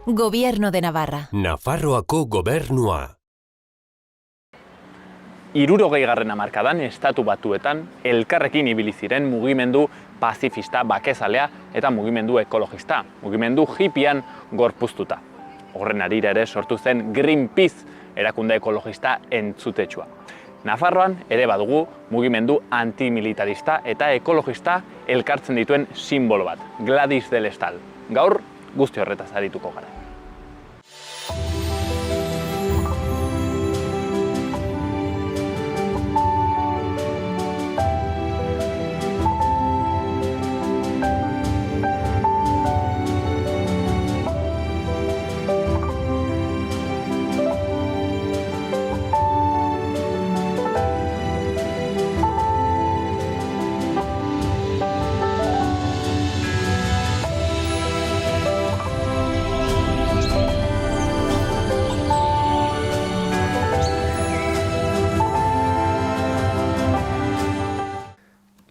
Gobierno de Navarra. Nafarroako gobernua. 60. hamarkadan Estatu Batuetan elkarrekin ibili ziren mugimendu pazifista bakezalea eta mugimendu ekologista, mugimendu hippian gorpuztuta. Horren harira ere sortu zen Greenpeace erakunde ekologista entzutetsua. Nafarroan ere badugu mugimendu antimilitarista eta ekologista elkartzen dituen simbolo bat, Gladys del Estal. Gaur guzti horretaz arituko gara.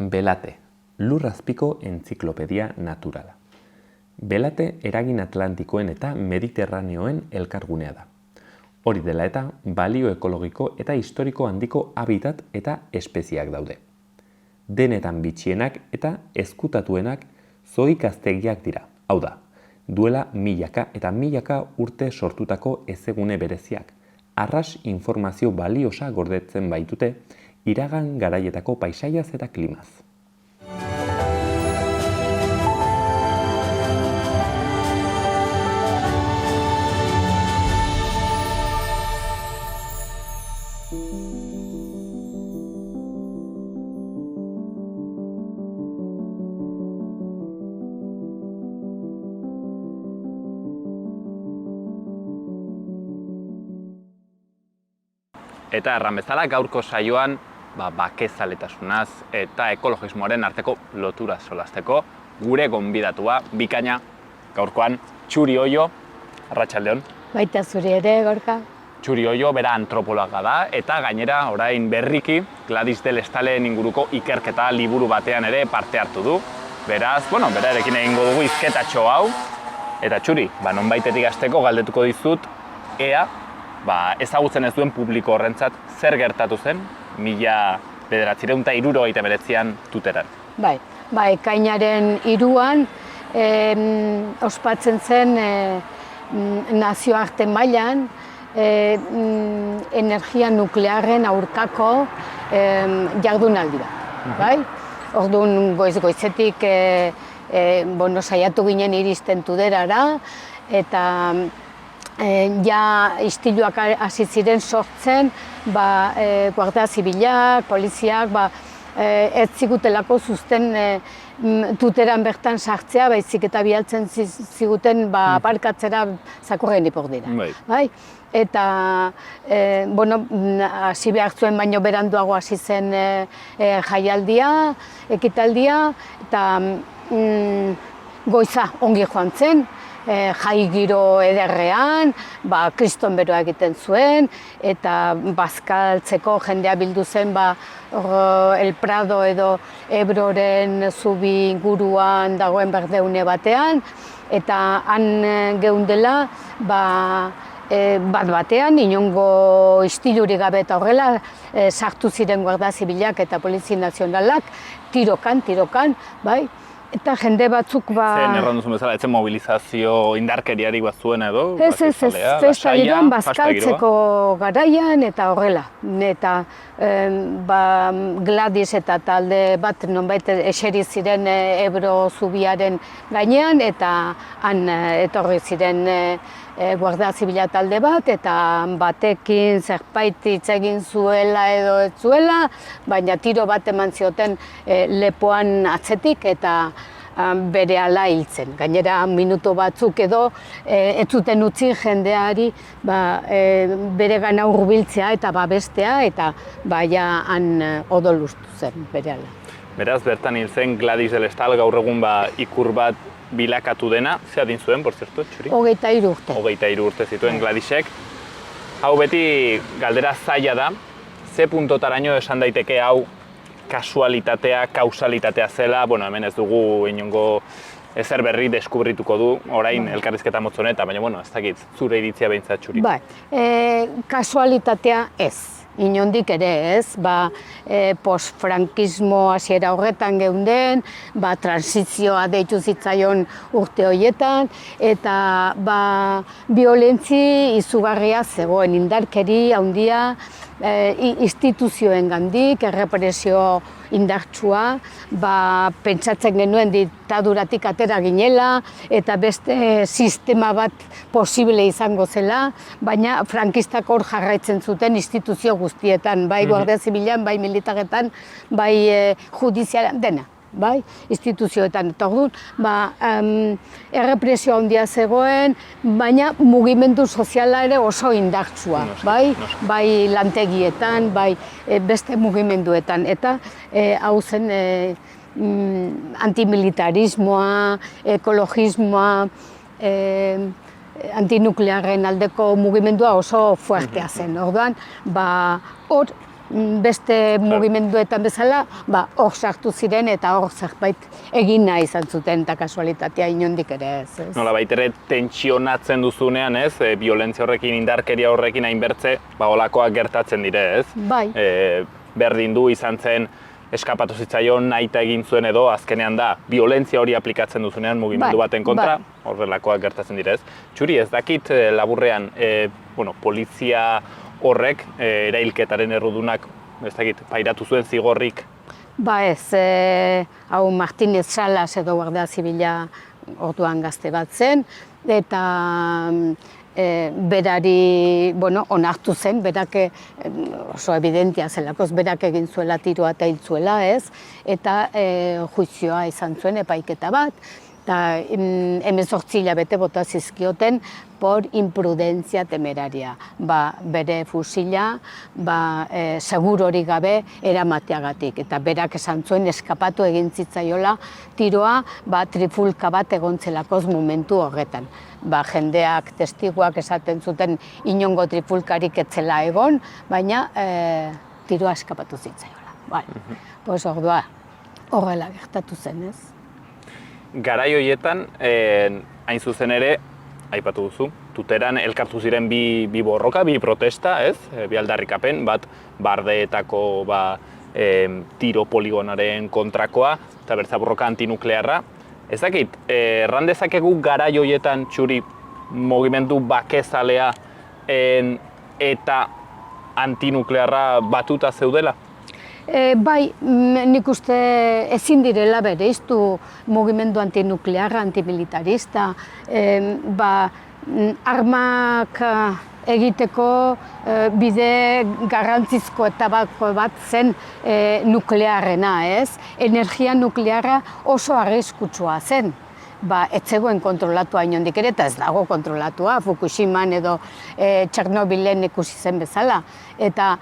Belate, lurrazpiko entziklopedia naturala. Belate eragin atlantikoen eta mediterraneoen elkargunea da. Hori dela eta balio ekologiko eta historiko handiko habitat eta espeziak daude. Denetan bitxienak eta ezkutatuenak zoikaztegiak dira. Hau da, duela milaka eta milaka urte sortutako ezegune bereziak, arras informazio baliosa gordetzen baitute iragan garaietako paisaiaz eta klimaz. Eta erran bezala gaurko saioan bakezaletasunaz eta ekologismoaren arteko lotura solasteko gure gonbidatua bikaina gaurkoan Txuri Oio, arratsaldeon. Baita zuri ere, Gorka. Txuri Oio bera antropologa da eta gainera orain berriki Gladys del Estalen inguruko ikerketa liburu batean ere parte hartu du. Beraz, berarekin egingo dugu hizketatxo hau. Eta Txuri, nonbaitetik hasteko galdetuko dizut ea ezagutzen ez duen publiko horrentzat zer gertatu zen 1979an Tuteran. Bai, ekainaren 3an ospatzen zen nazioarte mailan energia nuklearren aurkako jardunaldi bat. Bai? Orduan goizetik saiatu ginen iristen Tuterara eta istiluak hasi ziren sortzen, Guardia Zibilak, poliziak, ez zigutelako zuzten Tuteran bertan sartzea, baizik eta bialtzen ziguten aparkatzera zakurren ipor dira. Eta, hasi behar zuen baino beranduago hasi zen jaialdia, ekitaldia, eta goiza ongi joan zen, jai giro ederrean, kriston beroa egiten zuen, eta bazkaltzeko jendea bildu zen El Prado edo Ebroren zubi inguruan dagoen berdeune batean, eta han geundela, batean, inongo istilurik gabe eta horrela, sartu ziren Guardia Zibilak eta Polizia Nazionalak, tirokan, bai? Eta jende batzuk Zen erran duzun bezala, etzen mobilizazio indarkeriarik bat zuen edo? Ez, festa giroan bazkaltzeko garaian eta horrela. Eta Gladys eta talde bat nonbait eseri ziren Ebro zubiaren gainean eta han etorri ziren Guardia Zibila talde bat eta batekin zerbait hitz egin zuela edo ez zuela, baina tiro bat eman zioten lepoan atzetik eta berehala hiltzen. Gainera minutu batzuk edo ez zuten utzi jendeari beregana hurbiltzea eta babestea eta han odolustu zen berehala. Beraz, bertan hil zen Gladys del Estal gaur egun ikur bat bilakatu dena, ze adin zuen, por cierto, Txuri? 23 urte. 23 urte zituen Gladysek. Hau beti galdera zaila da, ze puntotaraino esan daiteke hau kasualitatea, kausalitatea zela, bueno, hemen ez dugu inongo ezer berri deskubrituko du orain elkarrizketa motz honetan, baina bueno, ez dakit, zure iritzia behintzat Txuri. Bai, kasualitatea ez. Inondik ere ez, postfrankismo hasiera horretan geunden, transizioa deitu zitzaion urte horietan, eta biolentzi izugarria zegoen, indarkeri handia instituzioen gandik, errepresio indartsua, pentsatzen genuen diktaduratik atera ginela, eta beste sistema bat posible izango zela, baina frankistak hor jarraitzen zuten instituzio guztietan, bai Guardia Zibilan, bai militaretan, bai judizialan, dena. Bai, instituzioetan. Eta orduan, errepresio handia zegoen, baina mugimendu soziala ere oso indartsua, bai lantegietan, bai beste mugimenduetan. Eta hau zen antimilitarismoa, ekologismoa, antinuklearren aldeko mugimendua oso fuertea zen. Orduan, hor beste mugimenduetan bezala, hor sartu ziren eta hor zerbait egin nahi izan zuten eta kasualitatea inondik ere ez. Nolabait ere tentsionatzen duzunean, ez? Biolentzia horrekin, indarkeria horrekin hainbertze, olakoak gertatzen dire, ez? Bai. Berdin du izan zen, eskapatu zitzaion nahita egin zuen edo, azkenean da, biolentzia hori aplikatzen duzunean mugimendu baten kontra, horrelakoak gertatzen dire, ez? Txuri, ez dakit laburrean, polizia horrek, erailketaren errudunak, ez dakit, pairatu zuen zigorrik? Ez, hau Martínez Salas edo Guardia Zibila orduan gazte bat zen, eta berari, onartu zen, berak oso evidentia zelako, berak egin zuela tiroa eta hil zuela, ez? Eta juizioa izan zuen epaiketa bat, eta 18 hilabete bota zizkioten por imprudentzia temeraria. Bere fusila, segurorik gabe eramateagatik. Eta berak esan zuen eskapatu egin zitzaiola tiroa trifulka bat egontzelakoz momentu horretan. Jendeak, testiguak esaten zuten inongo trifulkarik etzela egon, baina tiroa eskapatu zitzaiola. Ordua, horrela gertatu zen, ez? Garai horietan, hain zuzen ere, aipatu duzu, Tuteran elkartu ziren bi borroka, bi protesta, ez? Bi aldarrikapen, bat bardeetako tiro poligonaren kontrakoa, eta bertza borroka antinuklearra. Ez dakit, erran dezakegu garai horietan Txuri mugimendu bakezalea eta antinuklearra batuta zeudela? Bai, nik uste ezin direla bereiztu mugimendu antinuklearra, antimilitarista, armak egiteko bide garrantzizko eta bat zen nuklearrena, ez? Energia nuklearra oso arriskutsua zen. Ez zegoen kontrolatua inondik ere, eta ez dago kontrolatua, Fukushiman edo Txernobilen ikusi zen bezala. Eta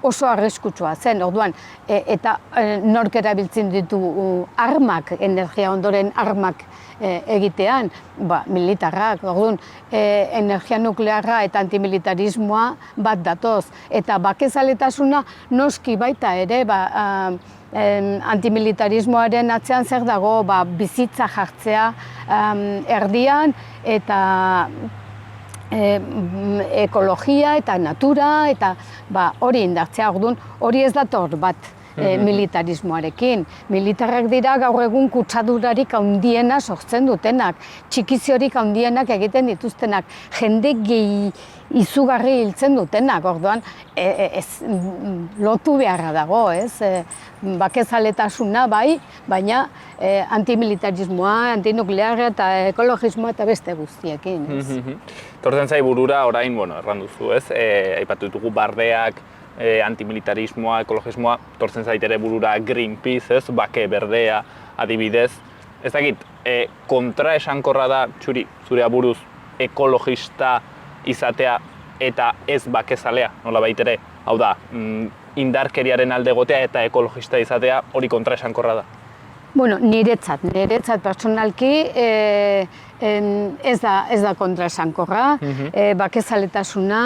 oso arriskutsua zen, orduan, eta nork erabiltzen ditu armak, energia ondoren armak egitean, militarrak, orduan, energia nuklearra eta antimilitarismoa bat datoz. Eta bakezaletasuna noski baita ere, antimilitarismoaren atzean zer dago bizitza jartzea erdian eta ekologia eta natura eta hori indartzea, orduan hori ez dator bat militarismoarekin. Militarrak dira gaur egun kutsadurarik handiena sortzen dutenak, txikiziorik handienak egiten dituztenak, jende gehi izugarri hiltzen dutenak, orduan lotu beharra dago, ez? Bakezaletasuna bai, baina antimilitarismoa, antinuklearra eta ekologismoa eta beste guztiekin, ez? Tortzen zai burura orain, erran duzu, ez? Aipatu ditugu bardeak, antimilitarismoa, ekologismoa, tortzen zaitere burura Greenpeace, ez? Bake berdea, adibidez. Ez dakit, kontraesankorra da, Txuri, zure aburuz, ekologista izatea eta ez bakezalea, nolabait ere, hau da, indarkeriaren alde egotea eta ekologista izatea hori kontraesankorra da? Niretzat pertsonalki ez da kontraesankorra, bakezaletasuna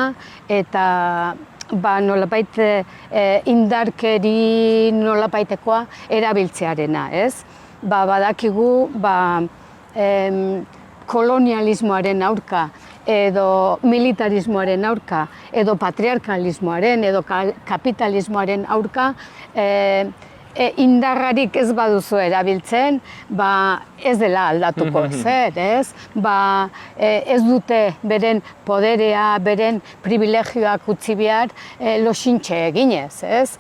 eta nolabait indarkeri nolabaitekoa erabiltzearena, ez? Badakigu kolonialismoaren aurka, edo militarismoaren aurka, edo patriarkalismoaren, edo kapitalismoaren aurka, indarrarik ez baduzu erabiltzen, ez dela aldatuko ezer, ez? Ez dute beren poderea, beren privilegioak utzi behar loxintxe eginez, ez?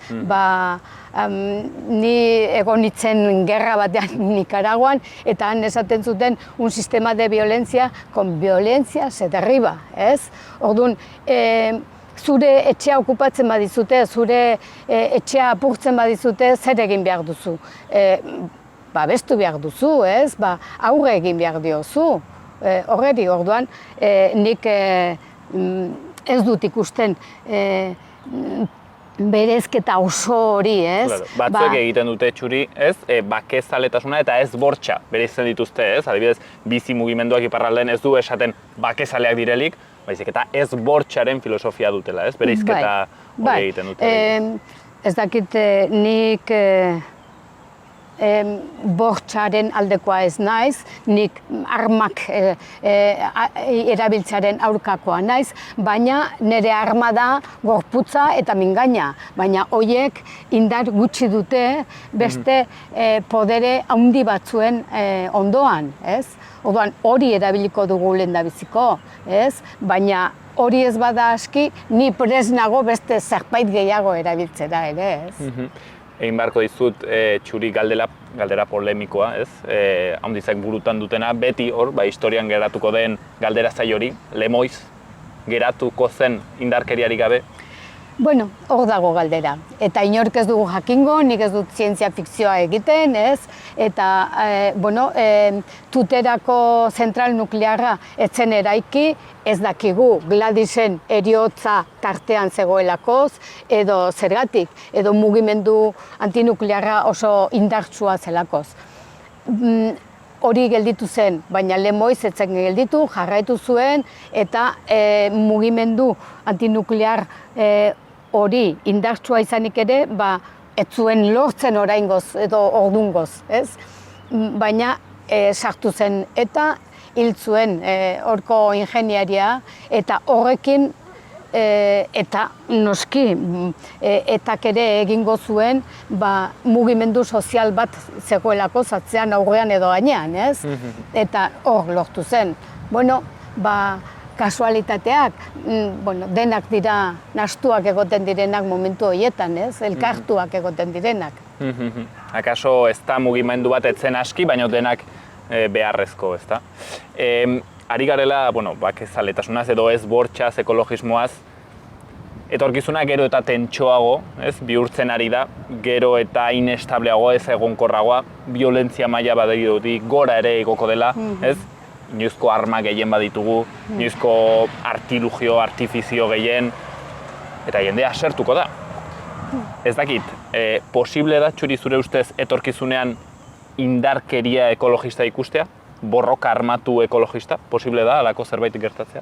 Ni egon nintzen gerra batean Nikaraguan, eta han esaten zuten un sistema de violencia con violencia se derriba, ez? Orduan, zure etxea okupatzen badizute, zure etxea apurtzen badizute, zer egin behar duzu? Babestu behar duzu, ez? Aurre egin behar diozu. Horreri, orduan, nik ez dut ikusten berezketa oso hori, ez? Batzuek egiten dute txuri, ez? Bakezaletasuna eta ez bortxa bereizten dituzte, ez? Adibidez, bizi mugimenduak iparraldean ez du esaten bakezaleak direlik, baizik eta ez bortxaren filosofia dutela, ez? Bereizketa hori egiten dute. Ez dakit nik bortxaren aldekoa ez naiz, nik armak erabiltzearen aurkakoa naiz, baina nire arma da gorputza eta mingaina, baina horiek indar gutxi dute beste podere handi batzuen ondoan, ez? Orduan hori erabiliko dugu lehendabiziko, ez? Baina hori ez bada aski, ni prest nago beste zerbait gehiago erabiltzera ere, ez? Egin beharko dizut txuri galdera polemikoa, ez? Handizak burutan dutena, beti hor, historian geratuko den galdera zai hori, Lemoiz geratuko zen indarkeriarik gabe? Bueno, hor dago galdera. Eta inork ez dugu jakingo, nik ez dut zientzia fikzioa egiten, ez? Eta, Tuterako zentral nuklearra etzen eraiki, ez dakigu Gladisen eriotza tartean zegoelakoz, edo zergatik, edo mugimendu antinuklearra oso indartsua zelakoz. Hori gelditu zen, baina Lemoiz ez zen gelditu, jarraitu zuen, eta mugimendu antinuklear hori indartsua izanik ere, ez zuen lortzen oraingoz edo ordungoz, ez? Baina sartu zen eta hil zuen horko ingeniaria, eta horrekin eta noski etak ere egingo zuen mugimendu sozial bat zegoelako zatzean aurrean edo gainean, ez? Eta hor lortu zen. Bueno, kasualitateak, denak dira nahastuak egoten direnak momentu horietan, ez? Elkartuak egoten direnak. Akaso ez da mugimendu bat etzen aski, baina denak beharrezko, ez da? Ari garela, bakezaletasunaz edo ez bortxaz, ekologismoaz, etorkizuna gero eta tentsoago, ez? Bihurtzen ari da, gero eta inestableago, ez egonkorragoa, violentzia maila badirudi gora ere igoko dela, ez? Inoizko arma gehien baditugu, inoizko artilugio, artifizio gehien, eta jendea asertuko da. Ez dakit, posible da txuri zure ustez etorkizunean indarkeria ekologista ikustea? Borroka armatu ekologista? Posible da halako zerbait gertatzea?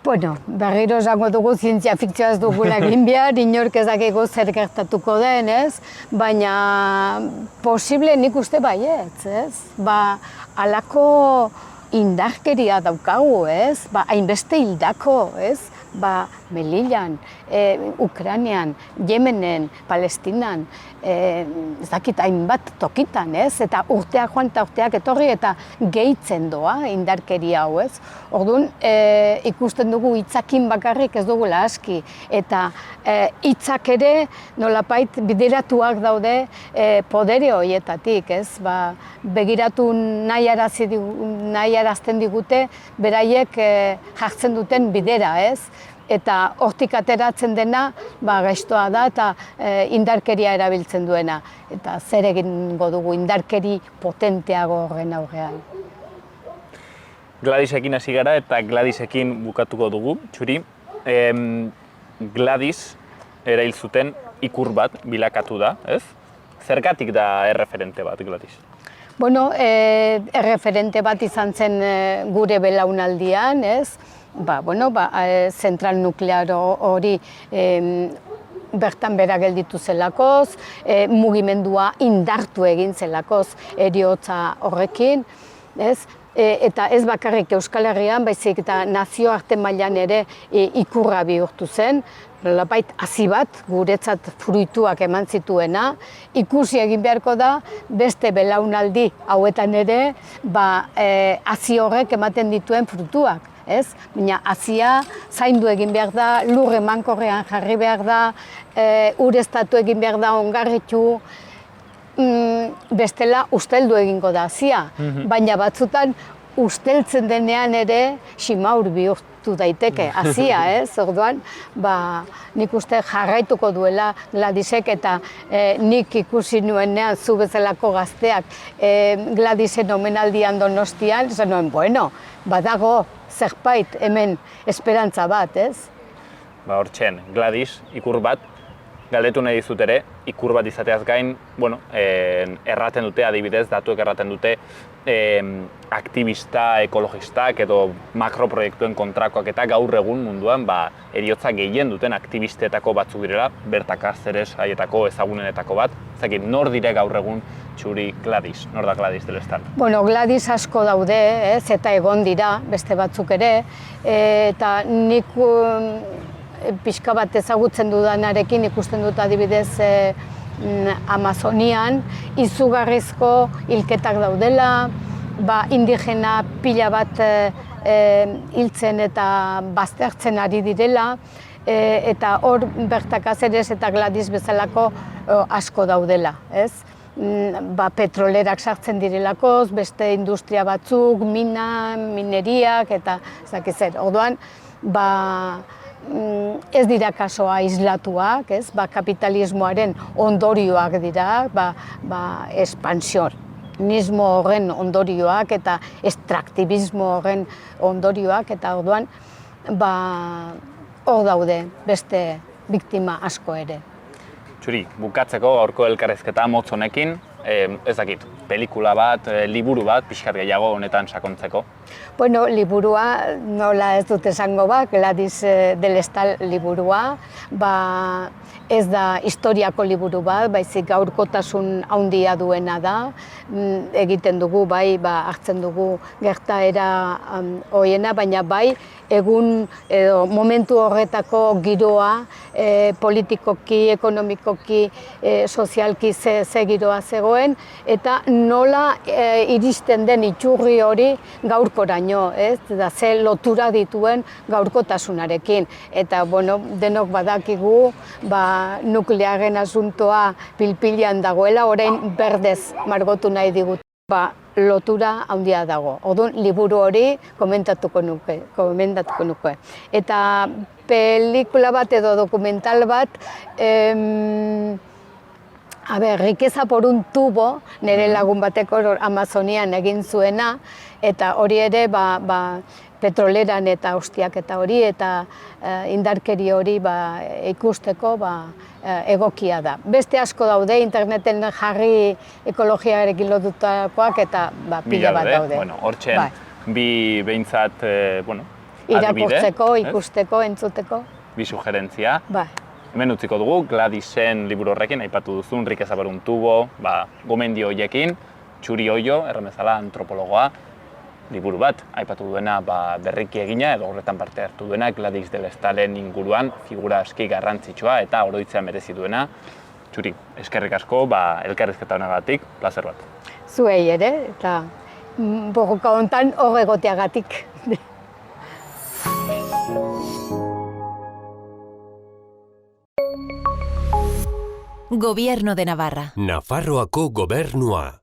Bueno, berriro esango dugu zientzia fikzioa ez dugula egin behar, inork ez dakigu zer gertatuko den, ez? Baina posible nik uste baietz, ez? Halako indarkeria daukagu, ez? Hainbeste hildako, ez? Melillan, Ukrainian, Yemenen, Palestinan, ez dakit hainbat tokitan, ez? Eta urteak joan eta urteak etorri eta gehitzen doa indarkeria hau, ez? Orduan, ikusten dugu hitzakin bakarrik ez dugula aski, eta hitzak ere nolapait bideratuak daude podere horietatik, ez? Begiratu nahi arazten digute, beraiek jartzen duten bidera, ez? Eta hortik ateratzen dena gaiztoa da eta indarkeria erabiltzen duena. Eta zer egingo dugu indarkeri potenteago horren aurrean. Gladisekin hasi gara eta Gladisekin bukatuko dugu, txuri. Gladys erail zuten ikur bat bilakatu da, ez? Zergatik da erreferente bat, Gladys? Bueno, erreferente bat izan zen gure belaunaldian, ez? Zentral nuklear hori bertan bera gelditu zelakoz, mugimendua indartu egin zelakoz eriotza horrekin, ez? eta ez bakarrik Euskal Herrian, baizik eta nazioarte mailan ere ikurra bihurtu zen, nolabait hazi bat, guretzat fruituak eman zituena, ikusi egin beharko da beste belaunaldi hauetan ere hazi horrek ematen dituen fruituak. Ez? Baina hazia zaindu egin behar da, lur emankorrean jarri behar da, ureztatu egin behar da, ongarritu, bestela usteldu egingo da hazia. Baina batzutan usteltzen denean ere simaur bihurtu daiteke hazia, ez? Orduan, nik uste jarraituko duela Gladysek eta nik ikusi nuenean zu bezalako gazteak Gladysen omenaldian Donostian, esan nuen, bueno, badago zerbait hemen esperantza bat, ez? Hortxen, Gladys, ikur bat, galdetu nahi dizut ere, ikur bat izateaz gain, erraten dute, adibidez, datuek erraten dute, aktivista, ekologistak edo makroproiektuen kontrakoak eta gaur egun munduan heriotza gehien duten aktivistetako batzuk direla, Berta Cáceres haietako ezagunenetako bat. Ezakit, nor dire gaur egun Txuri Gladys, nor da Gladys del Estal? Bueno, Gladys asko daude, ez, eta egon dira, beste batzuk ere, eta nik pixka bat ezagutzen dudanarekin ikusten dut adibidez Amazonian izugarrizko hilketak daudela, indigena pila bat hiltzen eta baztertzen ari direla, eta hor Berta Cáceres eta Gladys bezalako asko daudela, ez? Petrolerak sartzen direlakoz, beste industria batzuk, mineriak eta zer. Orduan, ez dira kaso aislatuak, ez? Kapitalismoaren ondorioak dira, espansionismo horren ondorioak eta extraktibismo horren ondorioak, eta orduan, hor daude beste biktima asko ere. Txuri, bukatzeko gaurko elkarrizketa motz honekin, ez dakit, pelikula bat, liburu bat, pixkat gehiago honetan sakontzeko? Bueno, liburua, nola ez dut esango Gladys del Estal liburua, ez da historiako liburu bat, baizik gaurkotasun handia duena da, egiten dugu, hartzen dugu gertaera hoiena, baina egun edo momentu horretako giroa, politikoki, ekonomikoki, sozialki ze giroa zegoen, eta nola iristen den iturri hori gaurkoraino, ez? Ze lotura dituen gaurkotasunarekin. Eta, denok badakigu, nuklearen asuntoa pilpilean dagoela, orain berdez margotu nahi digut. Lotura handia dago. Orduan, liburu hori komentatuko nuke. Eta pelikula bat edo dokumental bat, Riqueza por un tubo, nire lagun bateko Amazonian egin zuena, eta hori ere petroleran eta ostiak eta hori, eta indarkeri hori ikusteko egokia da. Beste asko daude, interneten jarri ekologiarekin lotutakoak eta pila bat daude. Hortxen, bi behintzat, irakurtzeko, ikusteko, entzuteko. Bi sugerentzia. Hemen utziko dugu, Gladysen liburu horrekin, aipatu duzun, Riqueza por un tubo, gomendio horiekin, Txuri Oio, erremezala antropologoa, liburu bat, aipatu duena berriki egina, edo horretan parte hartu duena, Gladys del Estalen inguruan, figura aski garrantzitsua eta oroitzea merezi duena. Txuri, eskerrik asko, elkarrizketa honagatik, plazer bat. Zuei ere, eta borroka hontan hor egoteagatik. Gobierno de Navarra. Nafarroako gobernua.